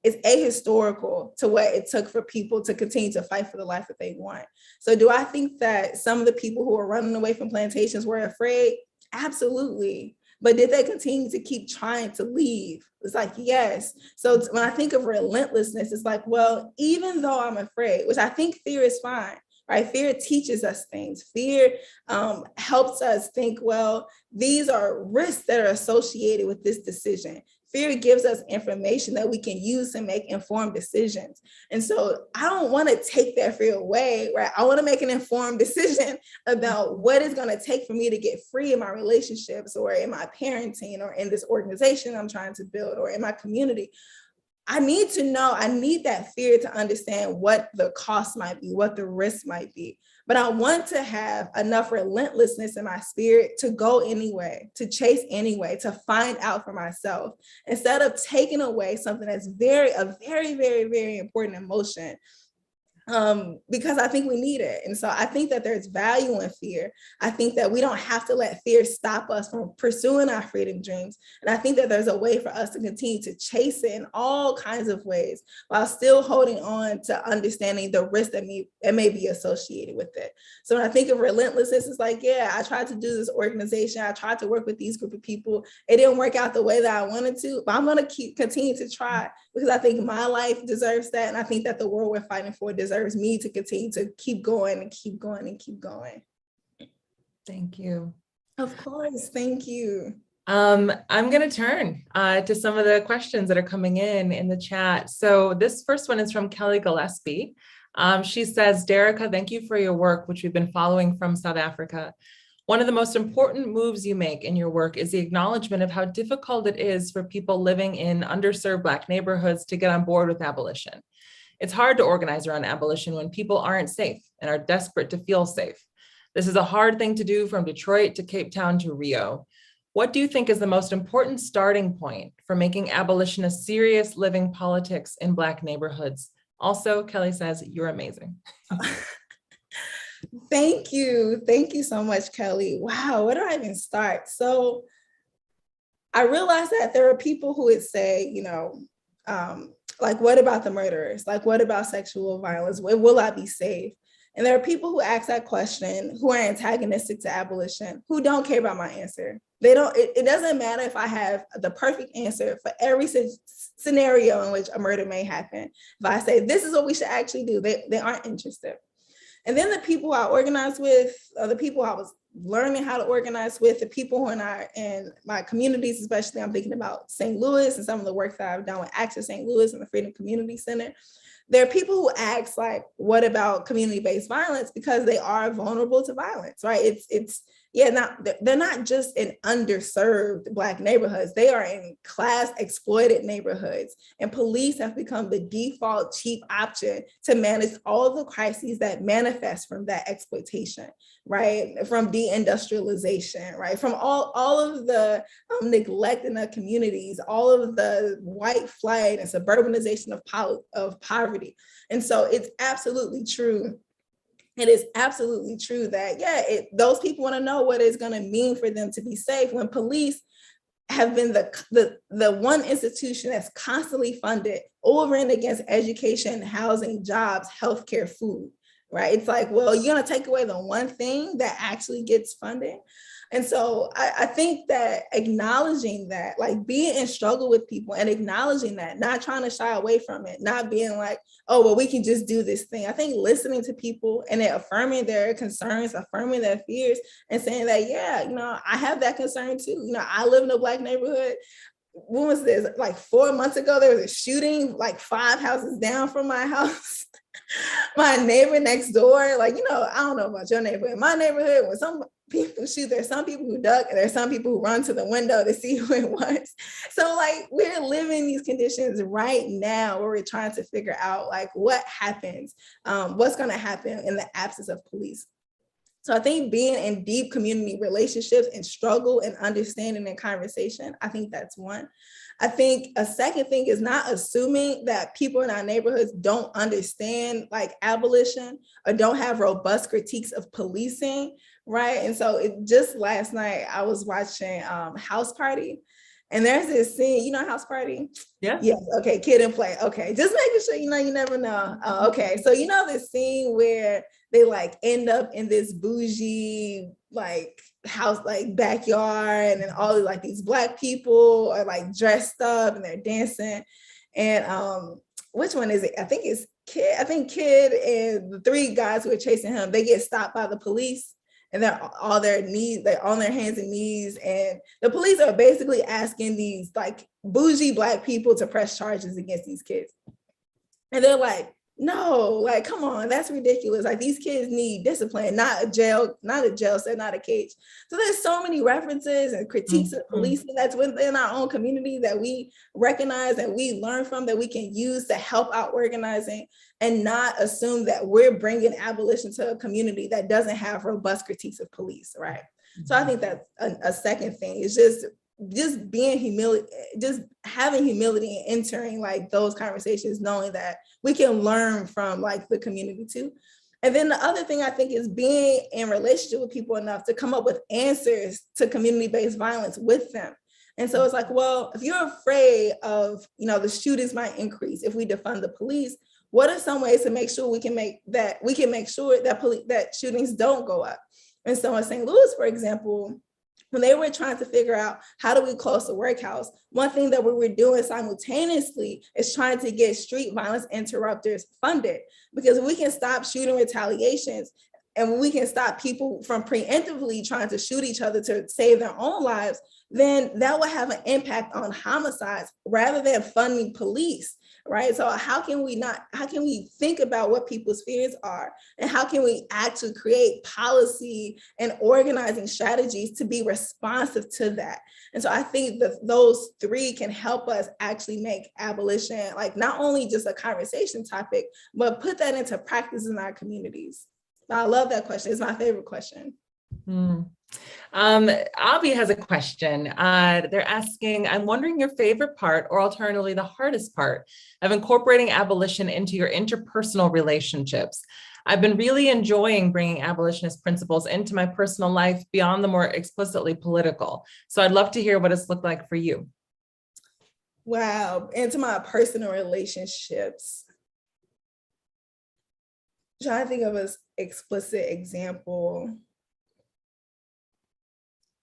ahistorical to what it took for people to continue to fight for the life that they want. So do I think that some of the people who are running away from plantations were afraid? Absolutely. But did they continue to keep trying to leave? It's yes. So when I think of relentlessness, it's well, even though I'm afraid, which I think fear is fine, right? Fear teaches us things. Fear helps us think, well, these are risks that are associated with this decision. Fear gives us information that we can use to make informed decisions. And so I don't want to take that fear away, right? I want to make an informed decision about what it's going to take for me to get free in my relationships, or in my parenting, or in this organization I'm trying to build, or in my community. I need to know, I need that fear to understand what the cost might be, what the risk might be. But I want to have enough relentlessness in my spirit to go anyway, to chase anyway, to find out for myself, instead of taking away something that's a very, very, very important emotion. Because I think we need it. And so I think that there's value in fear. I think that we don't have to let fear stop us from pursuing our freedom dreams. And I think that there's a way for us to continue to chase it in all kinds of ways, while still holding on to understanding the risk that may be associated with it. So when I think of relentlessness, it's I tried to do this organization. I tried to work with these group of people. It didn't work out the way that I wanted to, but I'm going to continue to try, because I think my life deserves that. And I think that the world we're fighting for deserves me to continue to keep going and keep going and keep going.
Thank you.
Of course. Thank you.
I'm going to turn to some of the questions that are coming in the chat. So this first one is from Kelly Gillespie. She says, Derecka, thank you for your work, which we've been following from South Africa. One of the most important moves you make in your work is the acknowledgement of how difficult it is for people living in underserved Black neighborhoods to get on board with abolition. It's hard to organize around abolition when people aren't safe and are desperate to feel safe. This is a hard thing to do from Detroit to Cape Town to Rio. What do you think is the most important starting point for making abolition a serious living politics in Black neighborhoods? Also, Kelly says, you're amazing.
Thank you. Thank you so much, Kelly. Wow, where do I even start? So I realized that there are people who would say, what about the murderers? What about sexual violence? Will I be safe? And there are people who ask that question, who are antagonistic to abolition, who don't care about my answer. It doesn't matter if I have the perfect answer for every scenario in which a murder may happen. If I say, this is what we should actually do, they aren't interested. And then the people I organize with, the people I was learning how to organize with, the people who are in my communities, especially I'm thinking about St. Louis and some of the work that I've done with Access St. Louis and the Freedom Community Center. There are people who ask, what about community-based violence? Because they are vulnerable to violence, right? They're not just in underserved Black neighborhoods. They are in class exploited neighborhoods. And police have become the default cheap option to manage all the crises that manifest from that exploitation, right? From deindustrialization, right? From all of the neglect in the communities, all of the white flight and suburbanization of poverty. And so it's absolutely true. It is absolutely true that, those people want to know what it's going to mean for them to be safe when police have been the one institution that's constantly funded over and against education, housing, jobs, healthcare, food, right? It's well, you're going to take away the one thing that actually gets funded. And so I think that acknowledging that, like being in struggle with people and acknowledging that, not trying to shy away from it, not being like, oh, well, we can just do this thing. I think listening to people and then affirming their concerns, affirming their fears, and saying that, yeah, I have that concern too. I live in a Black neighborhood. When was this? Like 4 months ago, there was a shooting like 5 houses down from my house. My neighbor next door, like, I don't know about your neighborhood. In my neighborhood, when some people shoot, there's some people who duck and there's some people who run to the window to see who it was. So like we're living these conditions right now where we're trying to figure out like what happens, what's going to happen in the absence of police. So I think being in deep community relationships and struggle and understanding and conversation, I think that's one. I think a second thing is not assuming that people in our neighborhoods don't understand like abolition or don't have robust critiques of policing, right? And so just last night I was watching House Party, and there's this scene, House Party?
Yeah.
Yes, okay, Kid and Play. Okay, just making sure, you never know. Okay, so this scene where they like end up in this bougie like house, like backyard, and then all of like these Black people are like dressed up and they're dancing. And which one is it? I think it's Kid. I think Kid and the 3 guys who are chasing him, they get stopped by the police. And they're on their hands and knees. And the police are basically asking these like bougie Black people to press charges against these kids. And they're like, no, like, come on, that's ridiculous. Like these kids need discipline, not a jail cell, not a cage. So there's so many references and critiques of policing that's within our own community that we recognize and we learn from, that we can use to help out organizing, and not assume that we're bringing abolition to a community that doesn't have robust critiques of police, right? So I think that's a second thing, is just being just having humility and entering like those conversations, knowing that we can learn from like the community too. And then the other thing I think is being in relationship with people enough to come up with answers to community-based violence with them. And so it's like, well, if you're afraid of, the shootings might increase if we defund the police, what are some ways to make sure we can make sure that shootings don't go up? And so in St. Louis, for example, when they were trying to figure out how do we close the workhouse, one thing that we were doing simultaneously is trying to get street violence interrupters funded. Because if we can stop shooting retaliations, and we can stop people from preemptively trying to shoot each other to save their own lives, then that will have an impact on homicides rather than funding police, right? So how can we think about what people's fears are, and how can we actually create policy and organizing strategies to be responsive to that? And so I think that those 3 can help us actually make abolition like not only just a conversation topic, but put that into practice in our communities. I love that question. It's my favorite question.
Abby has a question. They're asking, I'm wondering your favorite part, or alternatively, the hardest part of incorporating abolition into your interpersonal relationships. I've been really enjoying bringing abolitionist principles into my personal life beyond the more explicitly political. So I'd love to hear what it's looked like for you.
Wow. Into my personal relationships. I'm trying to think of an explicit example.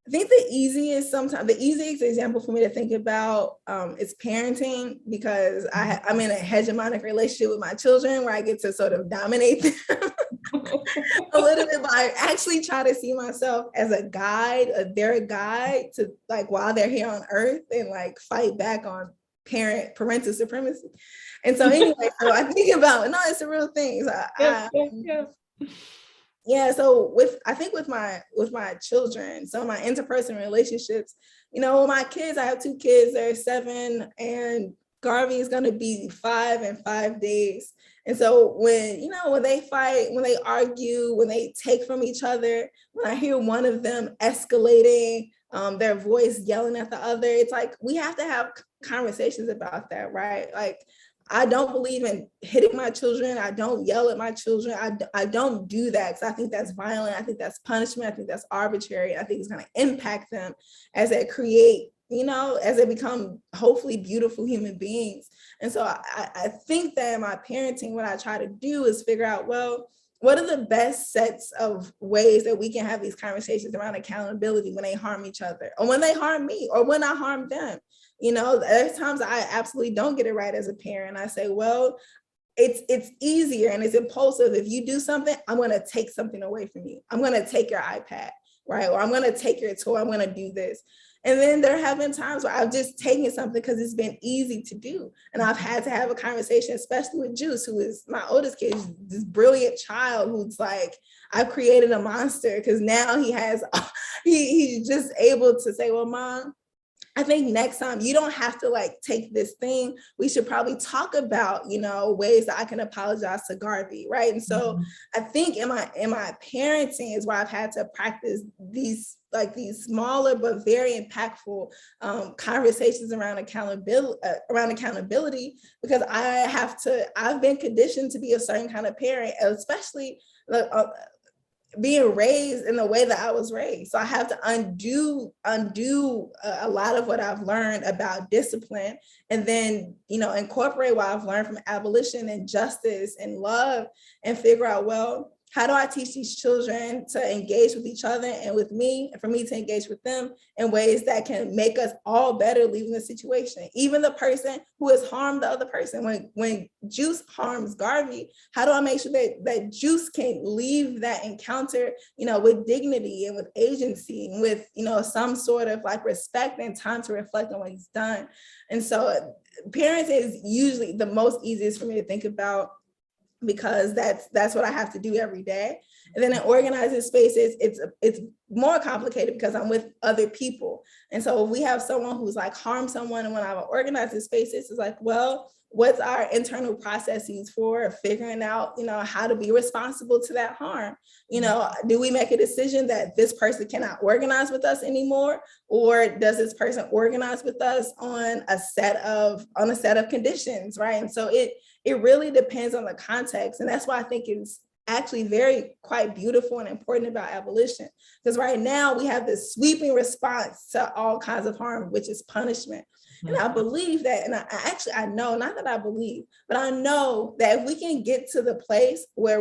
I think the easiest example for me to think about is parenting, because I'm in a hegemonic relationship with my children where I get to sort of dominate them a little bit, but I actually try to see myself as a guide, their guide to like while they're here on earth, and like fight back on parental supremacy. And so anyway, so I think about, no, it's a real thing. So yeah, so with my children, so my interpersonal relationships, my kids, I have 2 kids, they're 7, and Garvey is going to be 5 in 5 days. And so when they fight, when they argue, when they take from each other, when I hear one of them escalating, their voice yelling at the other, it's like, we have to have conversations about that, right? Like, I don't believe in hitting my children. I don't yell at my children. I don't do that, because I think that's violent. I think that's punishment. I think that's arbitrary. I think it's going to impact them as they create, as they become hopefully beautiful human beings. And so I think that in my parenting, what I try to do is figure out, well, what are the best sets of ways that we can have these conversations around accountability when they harm each other, or when they harm me, or when I harm them? You know, there's times I absolutely don't get it right as a parent. I say, well, it's easier and it's impulsive. If you do something, I'm going to take something away from you. I'm going to take your iPad, right? Or I'm going to take your toy. I'm going to do this. And then there have been times where I've just taken something because it's been easy to do. And I've had to have a conversation, especially with Juice, who is my oldest kid, this brilliant child who's like, I've created a monster, because now he has, he's just able to say, well, Mom, I think next time you don't have to like take this thing. We should probably talk about, you know, ways that I can apologize to Garvey, right? And so I think in my parenting is why I've had to practice these smaller but very impactful conversations around accountability, because I've been conditioned to be a certain kind of parent, especially being raised in the way that I was raised. So I have to undo a lot of what I've learned about discipline, and then, you know, incorporate what I've learned from abolition and justice and love, and figure out, well, how do I teach these children to engage with each other and with me, and for me to engage with them in ways that can make us all better leaving the situation? Even the person who has harmed the other person. When Juice harms Garvey, how do I make sure that Juice can leave that encounter, you know, with dignity and with agency and with, you know, some sort of like respect and time to reflect on what he's done? And so parenting is usually the most easiest for me to think about, because that's what I have to do every day. And then in organizing spaces, it's more complicated because I'm with other people. And so if we have someone who's like harmed someone, and when I'm organizing spaces, it's like, well, what's our internal processes for figuring out, you know, how to be responsible to that harm? You know, do we make a decision that this person cannot organize with us anymore? Or does this person organize with us on a set of conditions, right? And so it really depends on the context. And that's why I think it's actually quite beautiful and important about abolition. Because right now we have this sweeping response to all kinds of harm, which is punishment. And I believe that, and I know, not that I believe, but I know that if we can get to the place where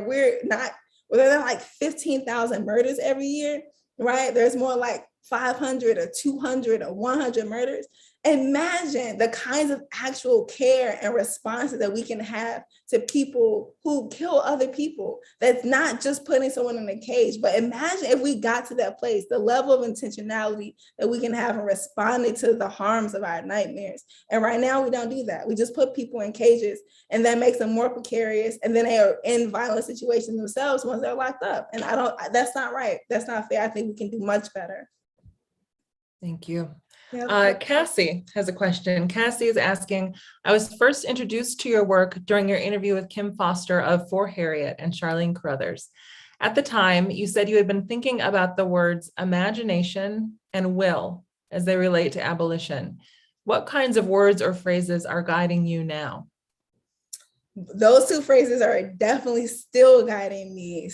there are like 15,000 murders every year, right? There's more like 500 or 200 or 100 murders. Imagine the kinds of actual care and responses that we can have to people who kill other people. That's not just putting someone in a cage, but imagine if we got to that place, the level of intentionality that we can have in responding to the harms of our nightmares. And right now we don't do that. We just put people in cages, and that makes them more precarious. And then they are in violent situations themselves once they're locked up. And that's not right. That's not fair. I think we can do much better.
Thank you.
Yeah.
Cassie has a question. Cassie is asking, I was first introduced to your work during your interview with Kim Foster of For Harriet and Charlene Carruthers. At the time, you said you had been thinking about the words imagination and will as they relate to abolition. What kinds of words or phrases are guiding you now?
Those two phrases are definitely still guiding me,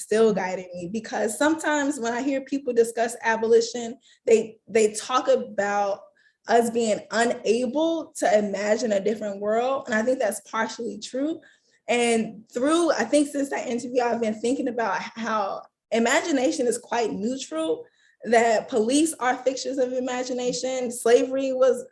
because sometimes when I hear people discuss abolition, they talk about us being unable to imagine a different world. And I think that's partially true. And I think since that interview, I've been thinking about how imagination is quite neutral, that police are fixtures of imagination. Slavery was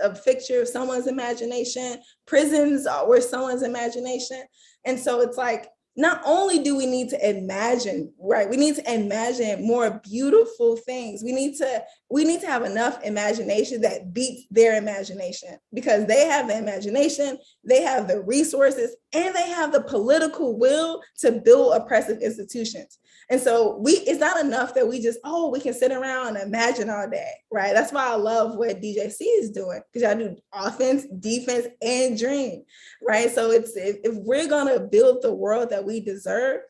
a fixture of someone's imagination. Prisons were someone's imagination. And so it's like, not only do we need to imagine, right? We need to imagine more beautiful things. We need to have enough imagination that beats their imagination, because they have the imagination, they have the resources, and they have the political will to build oppressive institutions. And so it's not enough that we can sit around and imagine all day, right? That's why I love what DJC is doing, because y'all do offense, defense, and dream, right? So if we're gonna build the world that we deserve,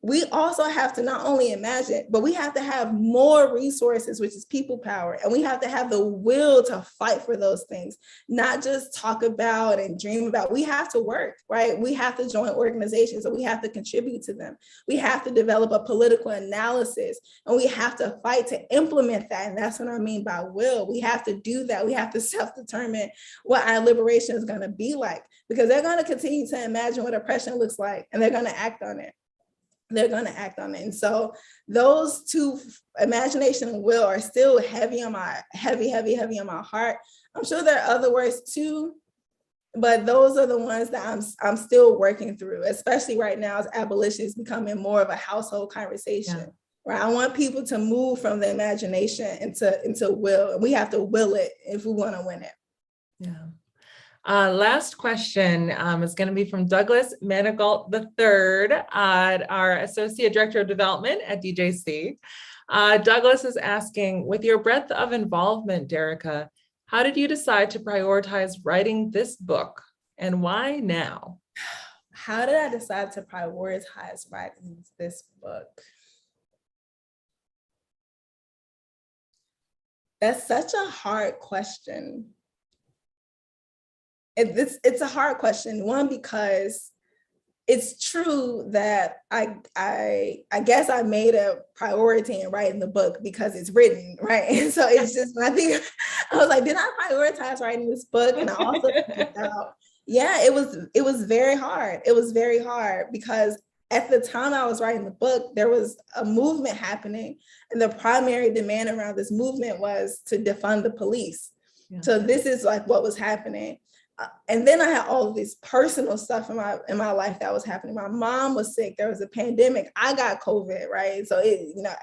we also have to not only imagine, but we have to have more resources, which is people power. And we have to have the will to fight for those things, not just talk about and dream about. We have to work, right? We have to join organizations, and we have to contribute to them. We have to develop a political analysis, and we have to fight to implement that. And that's what I mean by will. We have to do that. We have to self-determine what our liberation is going to be like, because they're going to continue to imagine what oppression looks like, and they're going to act on it. they're going to act on it. And so those two, imagination and will, are still heavy on my heart. I'm sure there are other words too, but those are the ones that I'm still working through, especially right now as abolition is becoming more of a household conversation. Yeah. Right? I want people to move from the imagination into will, and we have to will it if we want to win it.
Yeah. Last question is going to be from Douglas Manigault III, our Associate Director of Development at DJC. Douglas is asking, with your breadth of involvement, Derecka, how did you decide to prioritize writing this book, and why now?
How did I decide to prioritize writing this book? That's such a hard question. It's a hard question. One, because it's true that I guess I made a priority in writing the book because it's written, right? And so it's just, I think I was like, did I prioritize writing this book? And I also figured out, yeah, it was very hard. It was very hard because at the time I was writing the book, there was a movement happening, and the primary demand around this movement was to defund the police. Yeah. So this is like what was happening. And then I had all of this personal stuff in my life that was happening. My mom was sick. There was a pandemic. I got COVID, right? So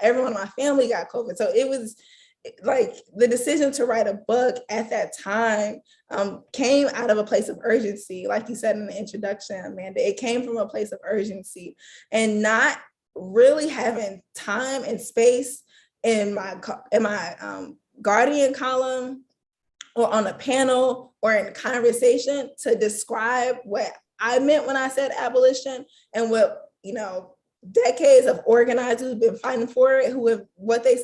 everyone in my family got COVID. So it was like the decision to write a book at that time came out of a place of urgency. Like you said in the introduction, Amanda, it came from a place of urgency, and not really having time and space in my Guardian column or on a panel or in conversation to describe what I meant when I said abolition, and what, decades of organizers who've been fighting for it, what they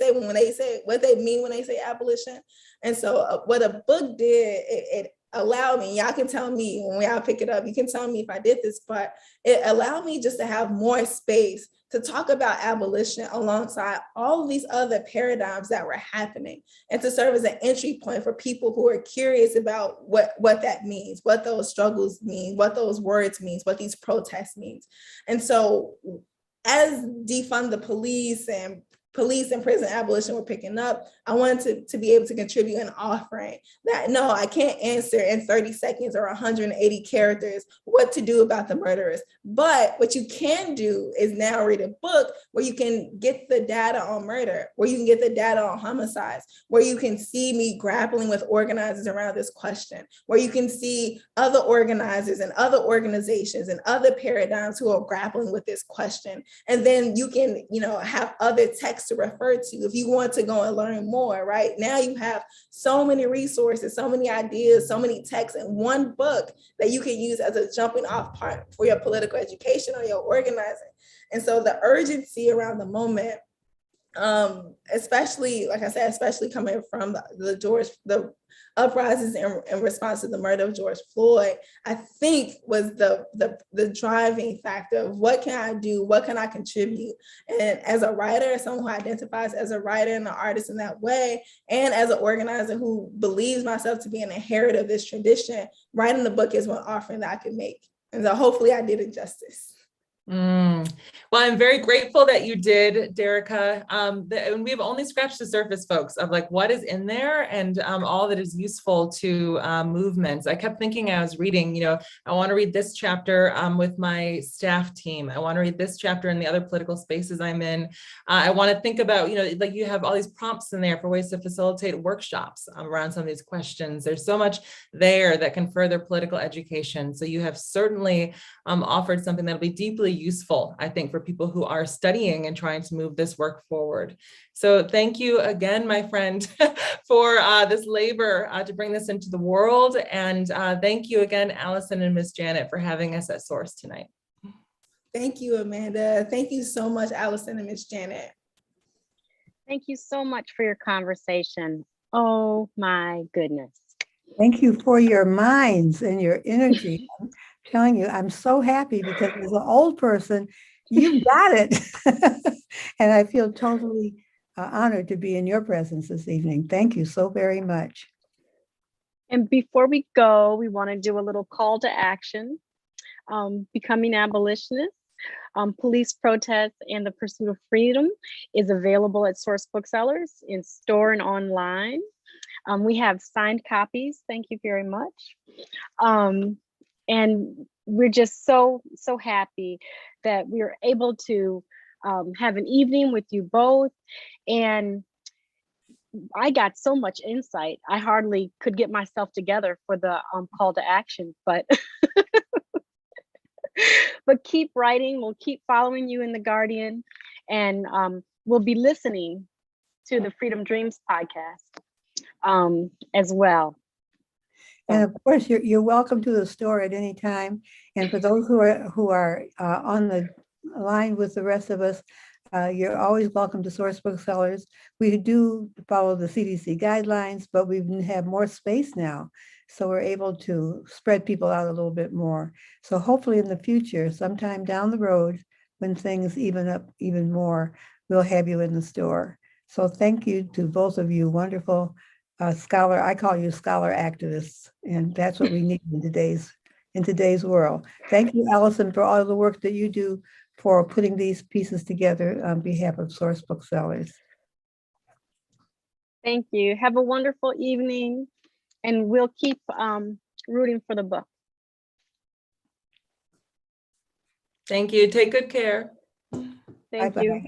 mean when they say abolition. And so what a book did, it allowed me, y'all can tell me when y'all pick it up, you can tell me if I did this, but it allowed me just to have more space to talk about abolition alongside all of these other paradigms that were happening, and to serve as an entry point for people who are curious about what that means, what those struggles mean, what those words means, what these protests means. And so as defund the police and prison abolition were picking up, I wanted to be able to contribute an offering that, no, I can't answer in 30 seconds or 180 characters what to do about the murderers. But what you can do is now read a book where you can get the data on murder, where you can get the data on homicides, where you can see me grappling with organizers around this question, where you can see other organizers and other organizations and other paradigms who are grappling with this question. And then you can, have other texts to refer to if you want to go and learn more, right? Now you have so many resources, so many ideas, so many texts in one book that you can use as a jumping off point for your political education or your organizing. And so the urgency around the moment, especially, like I said, especially coming from the uprisings in response to the murder of George Floyd, I think was the driving factor of what can I do, what can I contribute? And as a writer, as someone who identifies as a writer and an artist in that way, and as an organizer who believes myself to be an inheritor of this tradition, writing the book is one offering that I could make. And so hopefully I did it justice.
Well, I'm very grateful that you did, Derecka. And we've only scratched the surface, folks, of like what is in there and all that is useful to movements. I kept thinking, I was reading, I want to read this chapter with my staff team. I want to read this chapter in the other political spaces I'm in. I want to think about, like you have all these prompts in there for ways to facilitate workshops around some of these questions. There's so much there that can further political education. So you have certainly offered something that'll be deeply useful, I think, for people who are studying and trying to move this work forward. So thank you again, my friend, for this labor to bring this into the world. And thank you again, Allison and Miss Janet, for having us at Source tonight.
Thank you, Amanda. Thank you so much, Allison and Miss Janet.
Thank you so much for your conversation. Oh my goodness.
Thank you for your minds and your energy. I'm telling you, I'm so happy because as an old person, you got it. And I feel totally honored to be in your presence this evening. Thank you so very much.
And before we go, we want to do a little call to action. Becoming abolitionists Police Protest and the Pursuit of Freedom is available at Source Booksellers in store and online. We have signed copies. Thank you very much. And we're just so happy that we were able to have an evening with you both. And I got so much insight. I hardly could get myself together for the call to action, but but keep writing. We'll keep following you in The Guardian, and we'll be listening to the Freedom Dreams podcast as well.
And of course, you're welcome to the store at any time. And for those who are on the line with the rest of us, you're always welcome to Source Booksellers. We do follow the CDC guidelines, but we have more space now. So we're able to spread people out a little bit more. So hopefully in the future, sometime down the road, when things even up even more, we'll have you in the store. So thank you to both of you, wonderful scholar. I call you scholar activists, and that's what we need in today's world. Thank you, Allison, for all the work that you do for putting these pieces together on behalf of Source Booksellers.
Thank you. Have a wonderful evening, and we'll keep rooting for the book.
Thank you. Take good care.
Thank
Bye-bye.
you.